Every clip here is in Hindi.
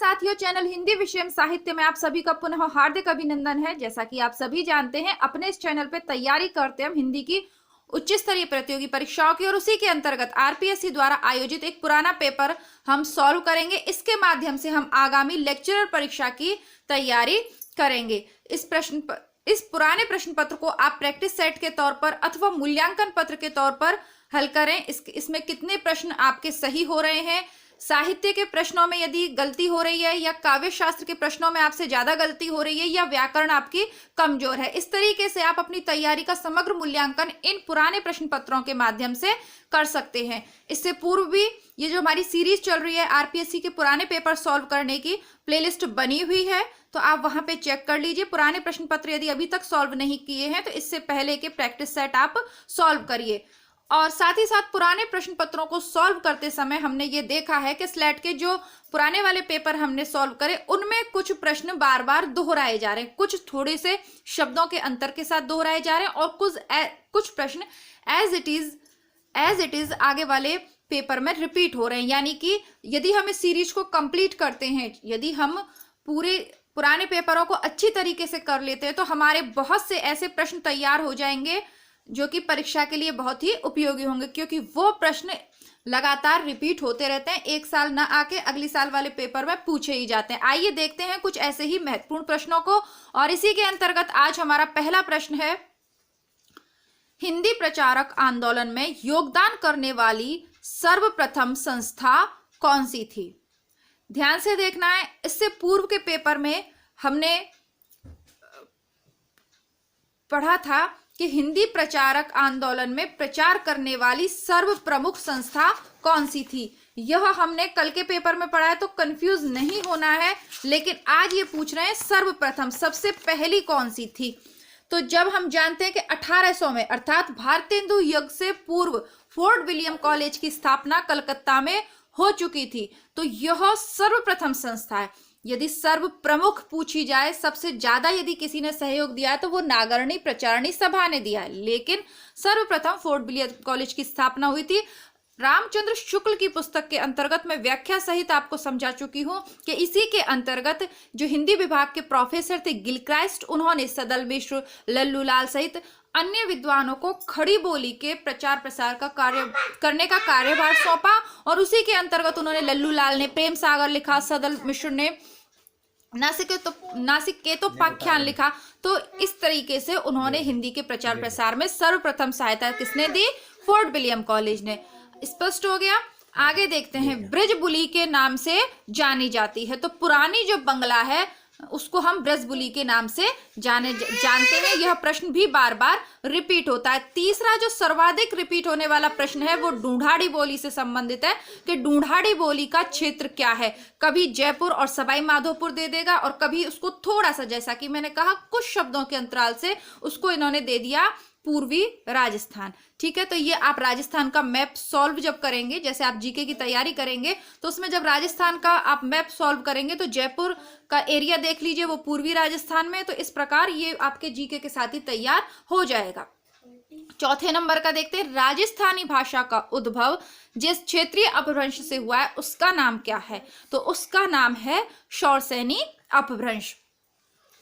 साथियों, चैनल हिंदी विषय साहित्य में आप सभी का पुनः हार्दिक अभिनंदन है। जैसा कि आप सभी जानते हैं, अपने इस चैनल पे तैयारी करते हैं हम हिंदी की उच्च स्तरीय प्रतियोगी परीक्षाओं की, और उसी के अंतर्गत आरपीएससी द्वारा आयोजित एक पुराना पेपर हम सॉल्व करेंगे। इसके माध्यम से हम आगामी लेक्चरर परीक्षा की तैयारी करेंगे। इस पुराने प्रश्न पत्र को आप प्रैक्टिस सेट के तौर पर अथवा मूल्यांकन पत्र के तौर पर हल करें। इसमें कितने प्रश्न आपके सही हो रहे हैं, साहित्य के प्रश्नों में यदि गलती हो रही है, या काव्य शास्त्र के प्रश्नों में आपसे ज्यादा गलती हो रही है, या व्याकरण आपकी कमजोर है, इस तरीके से आप अपनी तैयारी का समग्र मूल्यांकन इन पुराने प्रश्न पत्रों के माध्यम से कर सकते हैं। इससे पूर्व भी ये जो हमारी सीरीज चल रही है आरपीएससी के पुराने पेपर सॉल्व करने की, प्लेलिस्ट बनी हुई है, तो आप वहां पे चेक कर लीजिए। पुराने प्रश्न पत्र यदि अभी तक सॉल्व नहीं किए हैं तो इससे पहले के प्रैक्टिस सेट आप सॉल्व करिए। और साथ ही साथ पुराने प्रश्न पत्रों को सॉल्व करते समय हमने ये देखा है कि स्लेट के जो पुराने वाले पेपर हमने सॉल्व करे उनमें कुछ प्रश्न बार बार दोहराए जा रहे हैं, कुछ थोड़े से शब्दों के अंतर के साथ दोहराए जा रहे हैं, और कुछ प्रश्न एज इट इज आगे वाले पेपर में रिपीट हो रहे हैं। यानी कि यदि हम इस सीरीज को कंप्लीट करते हैं, यदि हम पूरे पुराने पेपरों को अच्छी तरीके से कर लेते हैं, तो हमारे बहुत से ऐसे प्रश्न तैयार हो जाएंगे जो कि परीक्षा के लिए बहुत ही उपयोगी होंगे, क्योंकि वो प्रश्न लगातार रिपीट होते रहते हैं, एक साल ना आके अगली साल वाले पेपर में पूछे ही जाते हैं। आइए देखते हैं कुछ ऐसे ही महत्वपूर्ण प्रश्नों को, और इसी के अंतर्गत आज हमारा पहला प्रश्न है, हिंदी प्रचारक आंदोलन में योगदान करने वाली सर्वप्रथम संस्था कौन सी थी? ध्यान से देखना है। इससे पूर्व के पेपर में हमने पढ़ा था कि हिंदी प्रचारक आंदोलन में प्रचार करने वाली सर्वप्रमुख संस्था कौन सी थी। यह हमने कल के पेपर में पढ़ा है, तो कंफ्यूज नहीं होना है। लेकिन आज ये पूछ रहे हैं सर्वप्रथम, सबसे पहली कौन सी थी। तो जब हम जानते हैं कि 1800 में अर्थात भारतेंदु युग से पूर्व फोर्ट विलियम कॉलेज की स्थापना कलकत्ता में हो चुकी थी, तो यह सर्वप्रथम संस्था है। यदि सर्व प्रमुख पूछी जाए, सबसे ज्यादा यदि किसी ने सहयोग दिया है तो वो नागरणी प्रचारणी सभा ने दिया है, लेकिन सर्वप्रथम फोर्ट विलियम कॉलेज की स्थापना हुई थी। रामचंद्र शुक्ल की पुस्तक के अंतर्गत मैं व्याख्या सहित आपको समझा चुकी हूं कि इसी के अंतर्गत जो हिंदी विभाग के प्रोफेसर थे गिलक्राइस्ट, उन्होंने सदल मिश्र, लल्लू लाल सहित अन्य विद्वानों को खड़ी बोली के प्रचार प्रसार का कार्य करने का कार्यभार सौंपा, और उसी के अंतर्गत उन्होंने, लल्लू लाल ने प्रेम सागर लिखा, सदल मिश्र ने नासिकेतोपाख्यान लिखा। तो इस तरीके से उन्होंने हिंदी के प्रचार प्रसार में सर्वप्रथम सहायता किसने दी? फोर्ट विलियम कॉलेज ने। स्पष्ट हो गया। आगे देखते हैं, ब्रजबुली के नाम से जानी जाती है। तो पुरानी जो बंगला है उसको हम ब्रजबुली के नाम से जानते हैं। यह प्रश्न भी बार बार रिपीट होता है। तीसरा जो सर्वाधिक रिपीट होने वाला प्रश्न है वो ढूंढाड़ी बोली से संबंधित है कि ढूंढाड़ी बोली का क्षेत्र क्या है। कभी जयपुर और सवाई माधोपुर दे देगा, और कभी उसको थोड़ा सा, जैसा कि मैंने कहा, कुछ शब्दों के अंतराल से उसको इन्होंने दे दिया पूर्वी राजस्थान। ठीक है, तो ये आप राजस्थान का मैप सॉल्व जब करेंगे, जैसे आप जीके की तैयारी करेंगे, तो उसमें जब राजस्थान का आप मैप सॉल्व करेंगे तो जयपुर का एरिया देख लीजिए, वो पूर्वी राजस्थान में। तो इस प्रकार ये आपके जीके के साथ ही तैयार हो जाएगा। चौथे नंबर का देखते हैं, राजस्थानी भाषा का उद्भव जिस क्षेत्रीय अपभ्रंश से हुआ है उसका नाम क्या है? तो उसका नाम है शौरसेनी अपभ्रंश।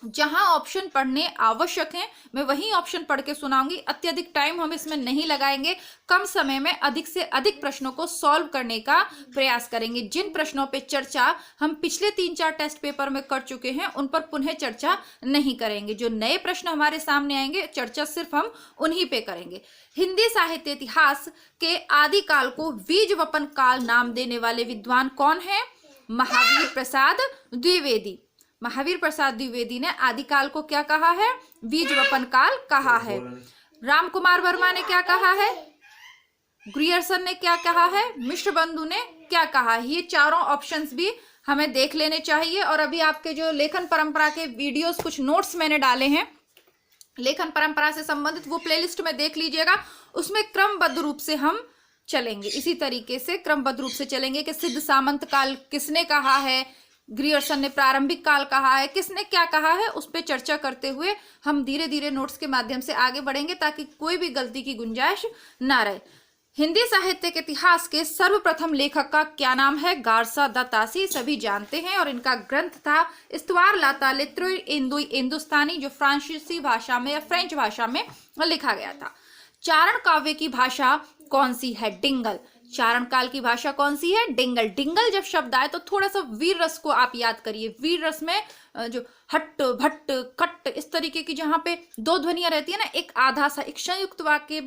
जहां ऑप्शन पढ़ने आवश्यक हैं, मैं वही ऑप्शन पढ़ के सुनाऊंगी। अत्यधिक टाइम हम इसमें नहीं लगाएंगे, कम समय में अधिक से अधिक प्रश्नों को सॉल्व करने का प्रयास करेंगे। जिन प्रश्नों पे चर्चा हम पिछले 3-4 टेस्ट पेपर में कर चुके हैं, उन पर पुनः चर्चा नहीं करेंगे। जो नए प्रश्न हमारे सामने आएंगे, चर्चा सिर्फ हम उन्हीं पे करेंगे। हिंदी साहित्य इतिहास के आदिकाल को बीजवपन काल नाम देने वाले विद्वान कौन है? महावीर प्रसाद द्विवेदी। महावीर प्रसाद द्विवेदी ने आदिकाल को क्या कहा है? बीजवपन काल कहा है। राम कुमार वर्मा ने क्या कहा है? ग्रियर्सन ने क्या कहा है? मिश्र बंधु ने क्या कहा है? ये चारों ऑप्शंस भी हमें देख लेने चाहिए। और अभी आपके जो लेखन परंपरा के वीडियोस, कुछ नोट्स मैंने डाले हैं लेखन परंपरा से संबंधित, वो प्लेलिस्ट में देख लीजिएगा। उसमें क्रमबद्ध रूप से हम चलेंगे, इसी तरीके से क्रमबद्ध रूप से चलेंगे कि सिद्ध सामंत काल किसने कहा है, ग्रियर्सन ने प्रारंभिक काल कहा है, किसने क्या कहा है, उस पर चर्चा करते हुए हम धीरे धीरे नोट्स के माध्यम से आगे बढ़ेंगे, ताकि कोई भी गलती की गुंजाइश ना रहे। हिंदी साहित्य के इतिहास के सर्वप्रथम लेखक का क्या नाम है? गारसा द तासी, सभी जानते हैं। और इनका ग्रंथ था इस्तवार लाता लित्रुई इंदुई हिंदुस्तानी, जो फ्रांसीसी भाषा में या फ्रेंच भाषा में लिखा गया था। चारण काव्य की भाषा कौन सी है? डिंगल। चारण काल की भाषा कौन सी है? डिंगल। डिंगल जब शब्द आए तो थोड़ा सा वीर रस को आप याद करिए। वीर रस में जो हट भट्ट कट इस तरीके की जहां पे दो ध्वनियां रहती है ना, एक आधा सा, एक संयुक्त वाक्य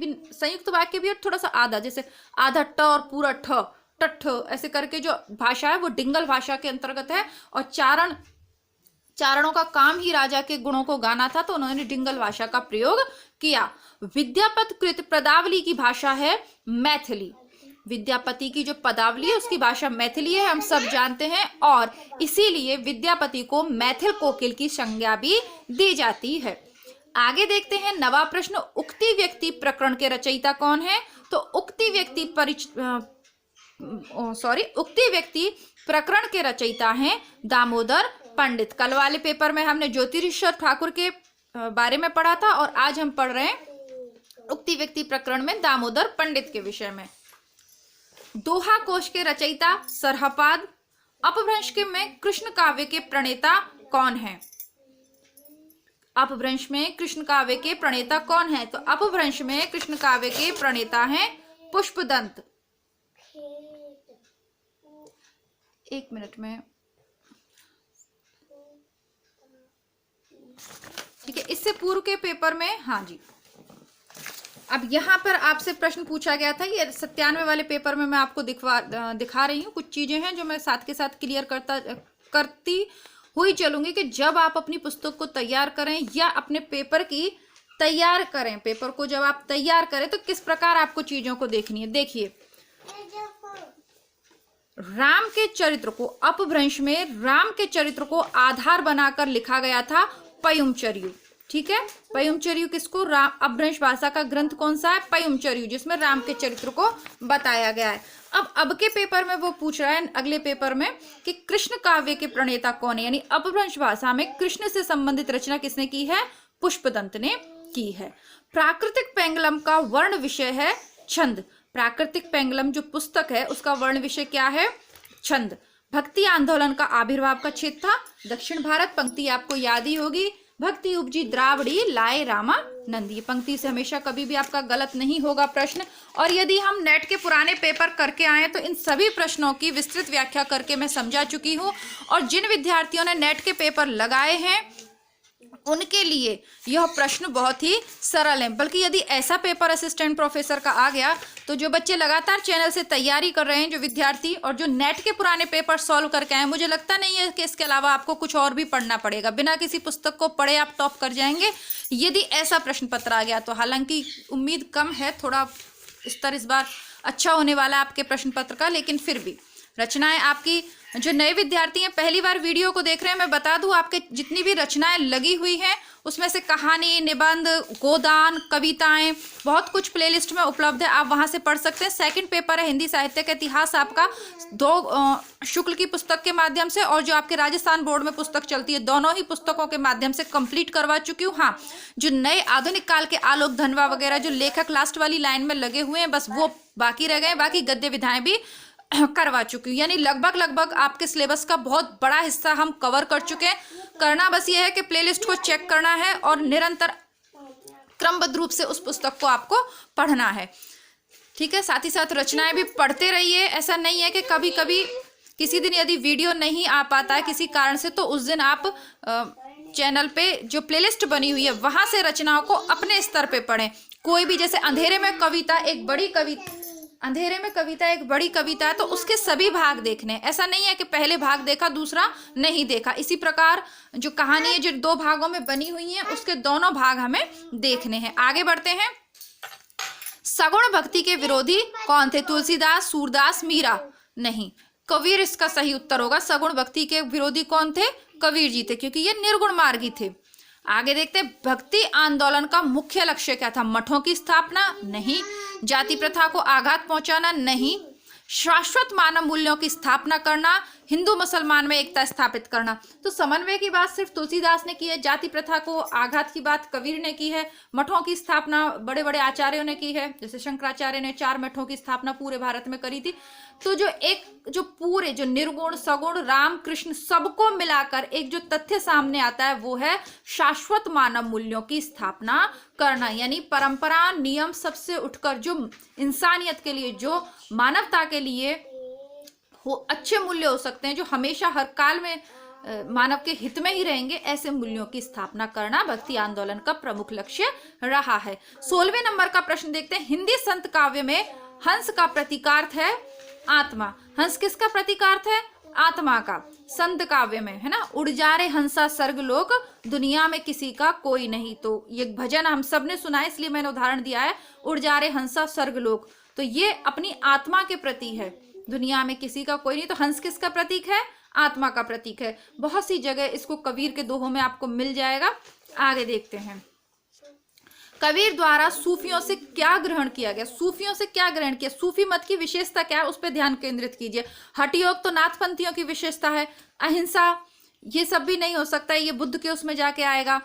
भी और थोड़ा सा आधा, जैसे आधा ट और पूरा ठ, टठ, ऐसे करके जो भाषा है वो डिंगल भाषा के अंतर्गत है। और चारणों का काम ही राजा के गुणों को गाना था, तो उन्होंने डिंगल भाषा का प्रयोग किया। विद्यापति कृत पदावली की भाषा है मैथिली। विद्यापति की जो पदावली है उसकी भाषा मैथिली है, हम सब जानते हैं। और इसीलिए विद्यापति को मैथिल कोकिल की संज्ञा भी दी जाती है। आगे देखते हैं नवा प्रश्न, उक्ति व्यक्ति प्रकरण के रचयिता कौन है? तो उक्ति व्यक्ति प्रकरण के रचयिता हैं दामोदर पंडित। कल वाले पेपर में हमने ज्योतिरीश्वर ठाकुर के बारे में पढ़ा था और आज हम पढ़ रहे हैं उक्ति व्यक्ति प्रकरण में दामोदर पंडित के विषय में। दोहा कोश के रचयिता सरहपाद। अपभ्रंश में कृष्ण काव्य के प्रणेता कौन है? अपभ्रंश में कृष्ण काव्य के प्रणेता कौन है? तो अपभ्रंश में कृष्ण काव्य के प्रणेता हैं पुष्पदंत। एक मिनट में, ठीक है, इससे पूर्व के पेपर में, हाँ जी, अब यहाँ पर आपसे प्रश्न पूछा गया था, ये 97 वाले पेपर में मैं आपको दिखा रही हूँ। कुछ चीजें हैं जो मैं साथ के साथ क्लियर करती हुई चलूंगी कि जब आप अपनी पुस्तक को तैयार करें या अपने पेपर की तैयार करें, पेपर को जब आप तैयार करें तो किस प्रकार आपको चीजों को देखनी है। देखिए, राम के चरित्र को, अपभ्रंश में राम के चरित्र को आधार बनाकर लिखा गया था पयुमचर्यु। ठीक है, पयुमचर्यु किसको? राम। अपभ्रंश भाषा का ग्रंथ कौन सा है? पयुमचर्यु, जिसमें राम के चरित्र को बताया गया है। अब के पेपर में वो पूछ रहा है, अगले पेपर में, कि कृष्ण काव्य के प्रणेता कौन है, यानी अपभ्रंश भाषा में कृष्ण से संबंधित रचना किसने की है? पुष्पदंत ने की है। प्राकृतिक पेंगलम का वर्ण विषय है छंद। प्राकृतिक पेंगलम जो पुस्तक है उसका वर्ण विषय क्या है? छंद। भक्ति आंदोलन का आविर्भाव का क्षेत्र था दक्षिण भारत। पंक्ति आपको याद ही होगी, भक्ति उपजी द्रावड़ी लाए रामानंद। ये पंक्ति से हमेशा कभी भी आपका गलत नहीं होगा प्रश्न। और यदि हम नेट के पुराने पेपर करके आए तो इन सभी प्रश्नों की विस्तृत व्याख्या करके मैं समझा चुकी हूँ। और जिन विद्यार्थियों ने नेट के पेपर लगाए हैं उनके लिए यह प्रश्न बहुत ही सरल है। बल्कि यदि ऐसा पेपर असिस्टेंट प्रोफेसर का आ गया तो जो बच्चे लगातार चैनल से तैयारी कर रहे हैं, जो विद्यार्थी, और जो नेट के पुराने पेपर सॉल्व करके आए, मुझे लगता नहीं है कि इसके अलावा आपको कुछ और भी पढ़ना पड़ेगा। बिना किसी पुस्तक को पढ़े आप टॉप कर जाएंगे यदि ऐसा प्रश्न पत्र आ गया तो। हालांकि उम्मीद कम है, थोड़ा स्तर इस बार अच्छा होने वाला है आपके प्रश्न पत्र का, लेकिन फिर भी रचनाएं आपकी, जो नए विद्यार्थी हैं पहली बार वीडियो को देख रहे हैं, मैं बता दूं आपके जितनी भी रचनाएं लगी हुई हैं उसमें से कहानी, निबंध, गोदान, कविताएं, बहुत कुछ प्लेलिस्ट में उपलब्ध है, आप वहां से पढ़ सकते हैं। सेकंड पेपर है हिंदी साहित्य का इतिहास आपका 2 शुक्ल की पुस्तक के माध्यम से, और जो आपके राजस्थान बोर्ड में पुस्तक चलती है, दोनों ही पुस्तकों के माध्यम से कंप्लीट करवा चुकी हूँ। हाँ, जो नए आधुनिक काल के आलोक धनवा वगैरह जो लेखक लास्ट वाली लाइन में लगे हुए हैं, बस वो बाकी रह गए। बाकी गद्य विधाएं भी करवा चुकी हूँ, यानी लगभग आपके सिलेबस का बहुत बड़ा हिस्सा हम कवर कर चुके हैं। करना बस ये है कि प्लेलिस्ट को चेक करना है और निरंतर क्रमबद्ध रूप से उस पुस्तक को आपको पढ़ना है। ठीक है, साथ ही साथ रचनाएं भी पढ़ते रहिए। ऐसा नहीं है कि कभी कभी किसी दिन यदि वीडियो नहीं आ पाता है किसी कारण से, तो उस दिन आप चैनल पे जो प्लेलिस्ट बनी हुई है वहां से रचनाओं को अपने स्तर पे पढ़ें। कोई भी, जैसे अंधेरे में कविता एक बड़ी कविता है तो उसके सभी भाग देखने, ऐसा नहीं है कि पहले भाग देखा दूसरा नहीं देखा। इसी प्रकार जो कहानी है जो 2 भागों में बनी हुई है उसके दोनों भाग हमें देखने हैं। आगे बढ़ते हैं। सगुण भक्ति के विरोधी कौन थे? तुलसीदास, सूरदास, मीरा? नहीं, कबीर इसका सही उत्तर होगा। सगुण भक्ति के विरोधी कौन थे? कबीर जी थे, क्योंकि ये निर्गुण मार्गी थे। आगे देखते हैं, भक्ति आंदोलन का मुख्य लक्ष्य क्या था? मठों की स्थापना? नहीं। जाति प्रथा को आघात पहुंचाना? नहीं। शाश्वत मानव मूल्यों की स्थापना करना, हिंदू मुसलमान में एकता स्थापित करना। तो समन्वय की बात सिर्फ तुलसीदास ने की है, जाति प्रथा को आघात की बात कबीर ने की है, मठों की स्थापना बड़े बड़े आचार्यों ने की है, जैसे शंकराचार्य ने 4 मठों की स्थापना पूरे भारत में करी थी। तो जो पूरे जो निर्गुण सगुण राम कृष्ण सबको मिलाकर एक जो तथ्य सामने आता है वो है शाश्वत मानव मूल्यों की स्थापना करना, यानी परंपरा नियम सबसे उठकर जो इंसानियत के लिए, जो मानवता के लिए वो अच्छे मूल्य हो सकते हैं, जो हमेशा हर काल में मानव के हित में ही रहेंगे, ऐसे मूल्यों की स्थापना करना भक्ति आंदोलन का प्रमुख लक्ष्य रहा है। 16वें नंबर का प्रश्न देखते हैं। हिंदी संत काव्य में हंस का प्रतीकार्थ है आत्मा। हंस किसका प्रतीकार्थ है? आत्मा का। संत काव्य में है ना, उड़ जा रे हंसा सर्ग लोक, दुनिया में किसी का कोई नहीं। तो ये भजन हम सब ने सुना है, इसलिए मैंने उदाहरण दिया है, उड़ जा रे हंसा सर्ग लोक। तो ये अपनी आत्मा के प्रति है, दुनिया में किसी का कोई नहीं। तो हंस किसका प्रतीक है? आत्मा का प्रतीक है। बहुत सी जगह इसको कबीर के दोहों में आपको मिल जाएगा। आगे देखते हैं, कबीर द्वारा सूफियों से क्या ग्रहण किया गया? सूफियों से क्या ग्रहण किया? सूफी मत की विशेषता क्या है, उस पर ध्यान केंद्रित कीजिए। हठ योग तो नाथपंथियों की विशेषता है, अहिंसा ये सब भी नहीं हो सकता, ये बुद्ध के उसमें जाके आएगा।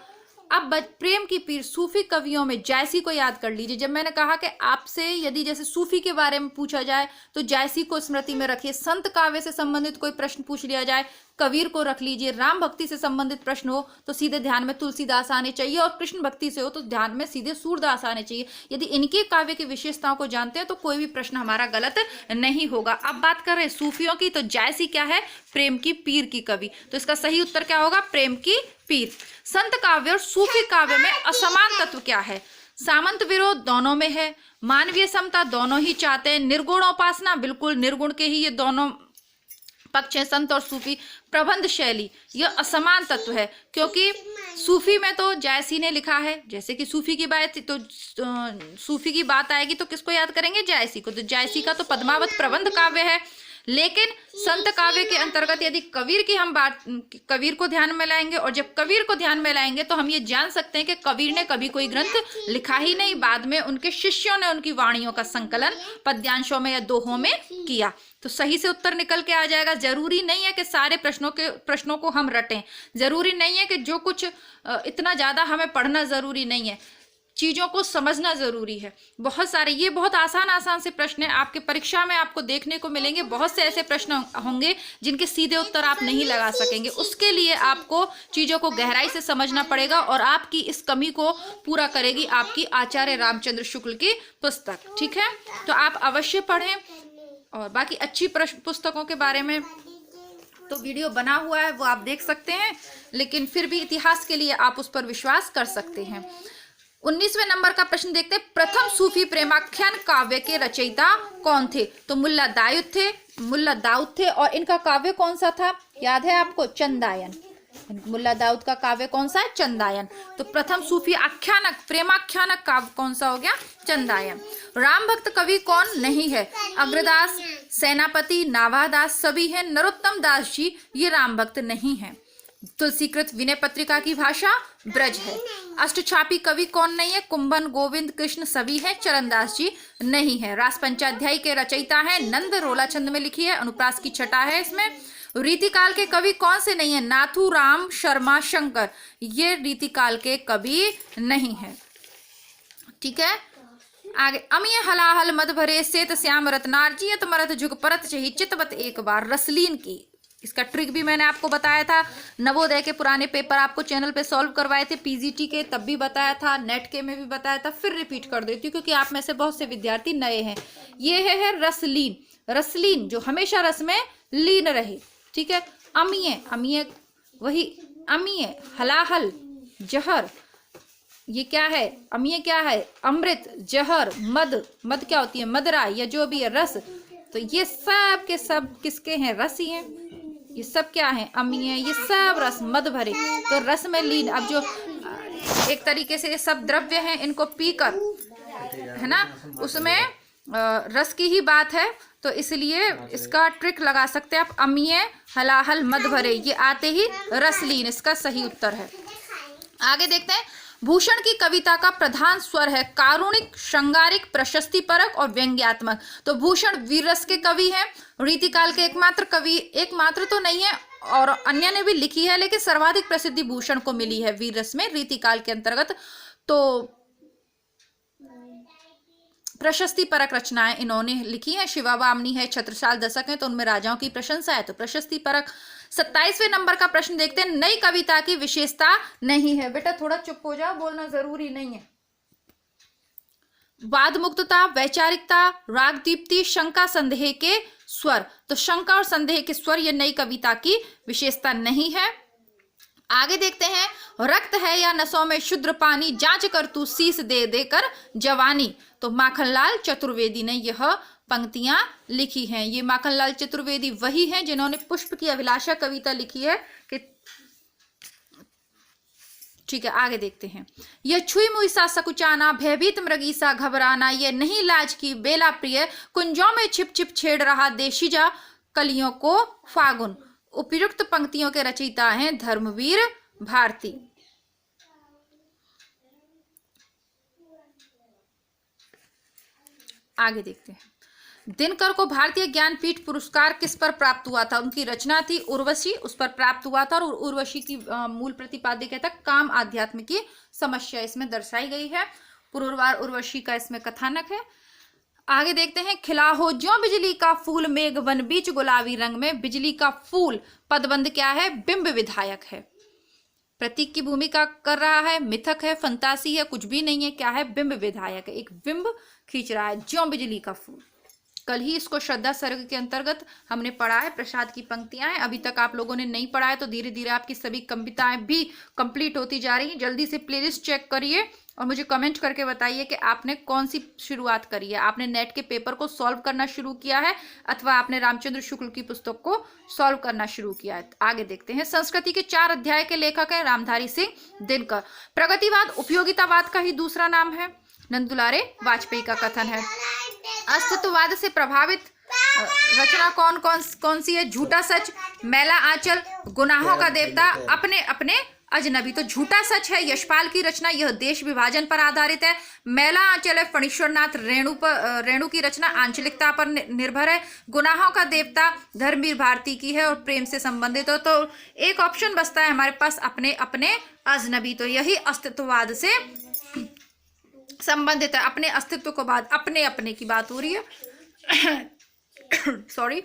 अब प्रेम की पीर सूफी कवियों में जायसी को याद कर लीजिए। जब मैंने कहा कि आपसे यदि जैसे सूफी के बारे में पूछा जाए तो जायसी को स्मृति में रखिए, संत काव्य से संबंधित कोई प्रश्न पूछ लिया जाए कबीर को रख लीजिए, राम भक्ति से संबंधित प्रश्न हो तो सीधे ध्यान में तुलसीदास आने चाहिए, और कृष्ण भक्ति से हो तो ध्यान में सीधे सूरदास आने चाहिए। यदि इनके काव्य की विशेषताओं को जानते हैं तो कोई भी प्रश्न हमारा गलत नहीं होगा। अब बात कर रहे हैं सूफियों की, तो जायसी क्या है? प्रेम की पीर की कवि। तो इसका सही उत्तर क्या होगा? प्रेम की पीर। संत काव्य और सूफी काव्य में असमान तत्व क्या है? सामंत विरोध दोनों में है, मानवीय समता दोनों ही चाहते हैं, निर्गुण उपासना बिल्कुल निर्गुण के ही ये दोनों पक्ष है, संत और सूफी। प्रबंध शैली यह असमान तत्व है, क्योंकि सूफी में तो जायसी ने लिखा है, जैसे कि सूफी की बात तो सूफी की बात आएगी तो किसको याद करेंगे? जायसी को। तो जायसी का तो पद्मावत प्रबंध काव्य है। लेकिन संत काव्य के अंतर्गत यदि कबीर की हम बात, कबीर को ध्यान में लाएंगे, और जब कबीर को ध्यान में लाएंगे तो हम ये जान सकते हैं कि कबीर ने कभी कोई ग्रंथ लिखा ही नहीं, बाद में उनके शिष्यों ने उनकी वाणियों का संकलन पद्यांशों में या दोहों में किया। तो सही से उत्तर निकल के आ जाएगा। जरूरी नहीं है कि सारे प्रश्नों को हम रटें, जरूरी नहीं है कि जो कुछ इतना ज्यादा हमें पढ़ना जरूरी नहीं है, चीजों को समझना जरूरी है। बहुत सारे ये बहुत आसान से प्रश्न है, आपके परीक्षा में आपको देखने को मिलेंगे। बहुत से ऐसे प्रश्न होंगे जिनके सीधे उत्तर आप नहीं लगा सकेंगे, उसके लिए आपको चीजों को गहराई से समझना पड़ेगा, और आपकी इस कमी को पूरा करेगी आपकी आचार्य रामचंद्र शुक्ल की पुस्तक। ठीक है, तो आप अवश्य पढ़ें। और बाकी अच्छी पुस्तकों के बारे में तो वीडियो बना हुआ है, वो आप देख सकते हैं, लेकिन फिर भी इतिहास के लिए आप उस पर विश्वास कर सकते हैं। 19वें नंबर का प्रश्न देखते हैं। प्रथम सूफी प्रेमाख्यान काव्य के रचयिता कौन थे? तो मुल्ला दाऊद थे, और इनका काव्य कौन सा था? याद है आपको? चंदायन। मुल्ला दाऊद का काव्य कौन सा है? चंदायन। तो प्रथम सूफी आख्यानक प्रेमाख्यानक काव्य कौन सा हो गया? चंदायन। राम भक्त कवि कौन नहीं है? अग्रदास, सेनापति, नाभादास सभी हैं। नरोत्तम दास जी ये राम भक्त नहीं है। तुलसीकृत विनय पत्रिका की भाषा ब्रज है। अष्टछापी कवि कौन नहीं है? कुंभन, गोविंद, कृष्ण सभी हैं। चरणदास जी नहीं है। रास पंचाध्यायी के रचयिता हैं नंद, रोला छंद में लिखी है, अनुप्रास की छटा है इसमें। रीतिकाल के कवि कौन से नहीं है? नाथू राम शर्मा शंकर ये रीतिकाल के कवि नहीं है। ठीक है, आगे। अमीय हलाहल मद भरे सेत श्याम रत्नार्जियत मरत झुक परत चही चितवत एक बार। रसलीन की इसका ट्रिक भी मैंने आपको बताया था, नवोदय के पुराने पेपर आपको चैनल पे सॉल्व करवाए थे, पीजीटी के तब भी बताया था, नेट के में भी बताया था, फिर रिपीट कर देती हूँ क्योंकि आप में से बहुत से विद्यार्थी नए हैं। ये है रसलीन, रसलीन जो हमेशा रस में लीन रहे। ठीक है, अमीय वही अमीय, हलाहल जहर, ये क्या है? अमीय क्या है? अमृत, जहर, मद क्या होती है? मदरा या जो भी है रस। तो ये सब के सब किसके हैं? रस ही हैं। ये सब क्या है? अमीय, ये सब रस मद भरे, तो रस में लीन। अब जो एक तरीके से ये सब द्रव्य हैं, इनको पीकर है ना, उसमें रस की ही बात है, तो इसलिए इसका ट्रिक लगा सकते हैं आप। अमीय हलाहल मद भरे, ये आते ही रसलीन इसका सही उत्तर है। आगे देखते हैं। भूषण की कविता का प्रधान स्वर है कारुणिक, श्रृंगारिक, प्रशस्तिपरक और व्यंग्यात्मक। तो भूषण वीर रस के कवि हैं, रीतिकाल के एकमात्र कवि, एकमात्र तो नहीं है और अन्य ने भी लिखी है, लेकिन सर्वाधिक प्रसिद्धि भूषण को मिली है वीर रस में रीतिकाल के अंतर्गत। तो प्रशस्ति परक रचनाएं इन्होंने लिखी हैं। शिवावामनी है, छत्रसाल दशक है, तो उनमें राजाओं की प्रशंसा है, तो प्रशस्ति परक। 27वें नंबर का प्रश्न देखते हैं, नई कविता की विशेषता नहीं है। बेटा थोड़ा चुप हो जाओ, बोलना जरूरी नहीं है। वाद मुक्तता, वैचारिकता, राग दीप्ति, शंका संदेह के स्वर। तो शंका और संदेह के स्वर ये नई कविता की विशेषता नहीं है। आगे देखते हैं, रक्त है या नसों में शुद्र पानी, जांच कर तू शीस दे देकर जवानी। तो माखनलाल चतुर्वेदी ने यह पंक्तियां लिखी हैं। ये माखनलाल चतुर्वेदी वही हैं जिन्होंने पुष्प की अभिलाषा कविता लिखी है कि ठीक है। आगे देखते हैं, यह छुई मुई सा सकुचाना, भयभीत मृगी सा घबराना, ये नहीं लाज की बेला प्रिय, कुंजों में छिप छिप छेड़ रहा देशीजा कलियों को फागुन। उपयुक्त पंक्तियों के रचयिता हैं धर्मवीर भारती। आगे देखते हैं, दिनकर को भारतीय ज्ञानपीठ पुरस्कार किस पर प्राप्त हुआ था? उनकी रचना थी उर्वशी, उस पर प्राप्त हुआ था। और उर्वशी की मूल प्रतिपाद्य क्या था? काम आध्यात्म की समस्या इसमें दर्शाई गई है। पुरवार उर्वशी का इसमें कथानक है। आगे देखते हैं, खिला हो ज्यों बिजली का फूल, मेघ वन बीच गुलाबी रंग में। बिजली का फूल पदबंध क्या है? बिंब विधायक है, प्रतीक की भूमिका कर रहा है, मिथक है, फंतासी है, कुछ भी नहीं है। क्या है? बिंब विधायक है, एक बिंब खींच रहा है। ज्यों बिजली का फूल, कल ही इसको श्रद्धा सर्ग के अंतर्गत हमने पढ़ा है। प्रसाद की पंक्तियां हैं, अभी तक आप लोगों ने नहीं पढ़ा है तो धीरे धीरे आपकी सभी कविताएं भी कंप्लीट होती जा रही हैं। जल्दी से प्लेलिस्ट चेक करिए और मुझे कमेंट करके बताइए कि आपने कौन सी शुरुआत करी है। आपने नेट के पेपर को सॉल्व करना शुरू किया है अथवा आपने रामचंद्र शुक्ल की पुस्तक को सॉल्व करना शुरू किया है। आगे देखते हैं, संस्कृति के 4 अध्याय के लेखक हैं रामधारी सिंह दिनकर। प्रगतिवाद उपयोगितावाद का ही दूसरा नाम है। नंदुलारे वाजपेयी का कथन है। अस्तित्ववाद से प्रभावित रचना कौन सी है? झूठा सच, मैला आंचल, गुनाहों का देवता, अपने अपने अजनबी। तो झूठा सच है यशपाल की रचना, यह देश विभाजन पर आधारित है। मैला आंचल है फणीश्वरनाथ रेणु की रचना, आंचलिकता पर निर्भर है। गुनाहों का देवता धर्मवीर भारती की है और प्रेम से संबंधित हो। तो एक ऑप्शन बचता है हमारे पास, अपने अपने अजनबी। तो यही अस्तित्ववाद से संबंधित है। अपने अस्तित्व को बाद अपने अपने की बात हो रही है सॉरी।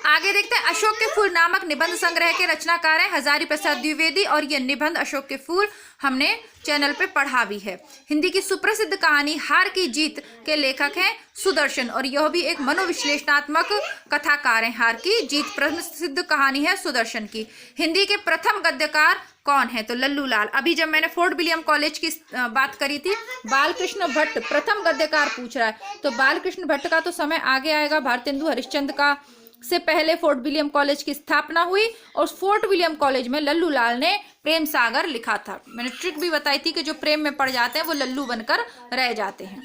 आगे देखते हैं, अशोक के फूल नामक निबंध संग्रह के रचनाकार हैं हजारी प्रसाद द्विवेदी और यह निबंध अशोक के फूल हमने चैनल पे पढ़ा भी है। हिंदी की सुप्रसिद्ध कहानी हार की जीत के लेखक हैं सुदर्शन और यह भी एक मनोविश्लेषणात्मक कथाकार हैं। हार की जीत प्रसिद्ध कहानी है सुदर्शन की। हिंदी के प्रथम गद्यकार कौन है? तो लल्लू लाल। अभी जब मैंने फोर्ट विलियम कॉलेज की बात करी थी, बालकृष्ण भट्ट प्रथम गद्यकार पूछ रहा है, तो बालकृष्ण भट्ट का तो समय आगे आएगा। भारतेंदु हरिश्चंद्र का से पहले फोर्ट विलियम कॉलेज की स्थापना हुई और फोर्ट विलियम कॉलेज में लल्लू लाल ने प्रेम सागर लिखा था। मैंने ट्रिक भी बताई थी कि जो प्रेम में पड़ जाते हैं वो लल्लू बनकर रह जाते हैं।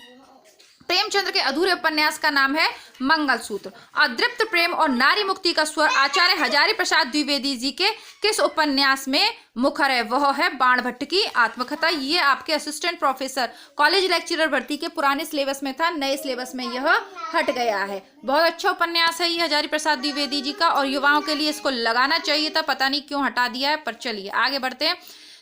प्रेमचंद्र के अधूरे उपन्यास का नाम है मंगलसूत्र। अदृप्त प्रेम और नारी मुक्ति का स्वर आचार्य हजारी प्रसाद द्विवेदी जी के किस उपन्यास में मुखर है? वह है बाण भट्ट की आत्मकथा। ये आपके असिस्टेंट प्रोफेसर कॉलेज लेक्चरर भर्ती के पुराने सिलेबस में था, नए सिलेबस में यह हट गया है। बहुत अच्छा उपन्यास है ये हजारी प्रसाद द्विवेदी जी का और युवाओं के लिए इसको लगाना चाहिए था, पता नहीं क्यों हटा दिया है। पर चलिए आगे बढ़ते हैं।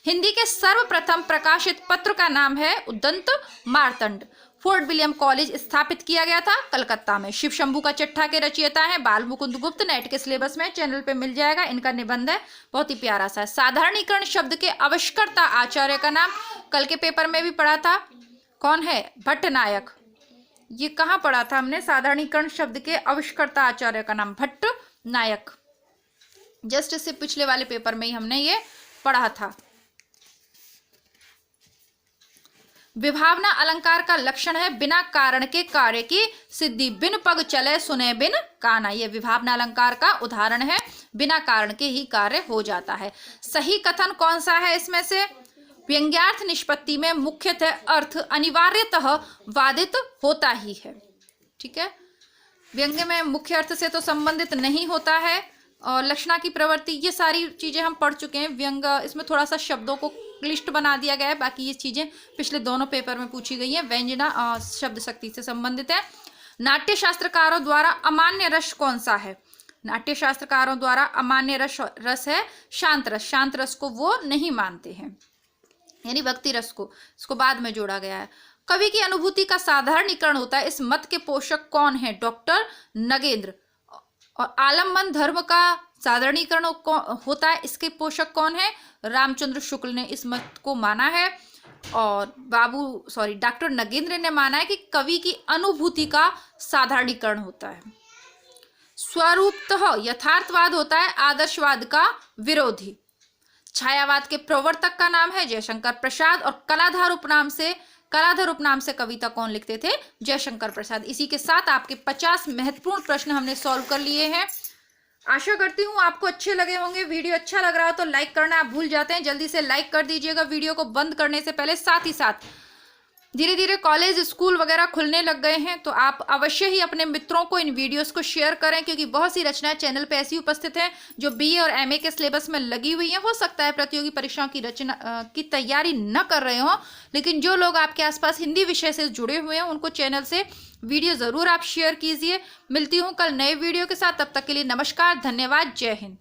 हिंदी के सर्वप्रथम प्रकाशित पत्र का नाम है उद्दंत मार्तंड। फोर्ट विलियम कॉलेज स्थापित किया गया था कलकत्ता में। शिव शंभू का चिट्ठा के रचयिता हैं बाल मुकुंद गुप्त। नेट के सिलेबस में चैनल पे मिल जाएगा, इनका निबंध है, बहुत ही प्यारा सा है। साधारणीकरण शब्द के आविष्कर्ता आचार्य का नाम कल के पेपर में भी पढ़ा था, कौन है? भट्टनायक। ये कहाँ पढ़ा था हमने? साधारणीकरण शब्द के आविष्कर्ता आचार्य का नाम भट्ट नायक। जस्ट इससे पिछले वाले पेपर में ही हमने ये पढ़ा था। विभावना अलंकार का लक्षण है बिना कारण के कार्य की सिद्धि। बिन पग चले सुने बिन काना, यह विभावना अलंकार का उदाहरण है। बिना कारण के ही कार्य हो जाता है। सही कथन कौन सा है इसमें से? व्यंग्यार्थ निष्पत्ति में मुख्यतः अर्थ अनिवार्यतः वादित होता ही है। ठीक है, व्यंग्य में मुख्य अर्थ से तो संबंधित नहीं होता है। और लक्षणा की प्रवृत्ति, ये सारी चीजें हम पढ़ चुके हैं। व्यंग, इसमें थोड़ा सा शब्दों को लिस्ट बना दिया गया है, बाकी ये चीजें पिछले दोनों पेपर में पूछी गई हैं। व्यंजना शब्द शक्ति से संबंधित है। नाट्य शास्त्रकारों द्वारा अमान्य रस कौन सा है? नाट्य शास्त्रकारों द्वारा अमान्य रस है शांत रस। शांत रस को वो नहीं मानते हैं, यानी भक्ति रस को, इसको बाद में जोड़ा गया है। कवि की अनुभूति का साधारणीकरण होता है, इस मत के पोषक कौन है? डॉक्टर नगेंद्र। और आलम्बन धर्म का साधारणीकरण होता है, इसके पोषक कौन है? रामचंद्र शुक्ल ने इस मत को माना है। और डॉक्टर नगेंद्र ने माना है कि कवि की अनुभूति का साधारणीकरण होता है। स्वरूपतः यथार्थवाद होता है आदर्शवाद का विरोधी। छायावाद के प्रवर्तक का नाम है जयशंकर प्रसाद। और कलाधर उपनाम से कविता कौन लिखते थे? जयशंकर प्रसाद। इसी के साथ आपके 50 महत्वपूर्ण प्रश्न हमने सॉल्व कर लिए हैं। आशा करती हूँ आपको अच्छे लगे होंगे। वीडियो अच्छा लग रहा हो तो लाइक करना आप भूल जाते हैं, जल्दी से लाइक कर दीजिएगा वीडियो को बंद करने से पहले। साथ ही साथ धीरे धीरे कॉलेज स्कूल वगैरह खुलने लग गए हैं, तो आप अवश्य ही अपने मित्रों को इन वीडियोस को शेयर करें, क्योंकि बहुत सी रचनाएं चैनल पे ऐसी उपस्थित हैं जो बीए और एमए के सिलेबस में लगी हुई हैं। हो सकता है प्रतियोगी परीक्षाओं की की तैयारी न कर रहे हो, लेकिन जो लोग आपके आसपास हिंदी विषय से जुड़े हुए हैं उनको चैनल से वीडियो ज़रूर आप शेयर कीजिए। मिलती हूँ कल नए वीडियो के साथ, तब तक के लिए नमस्कार, धन्यवाद, जय हिंद।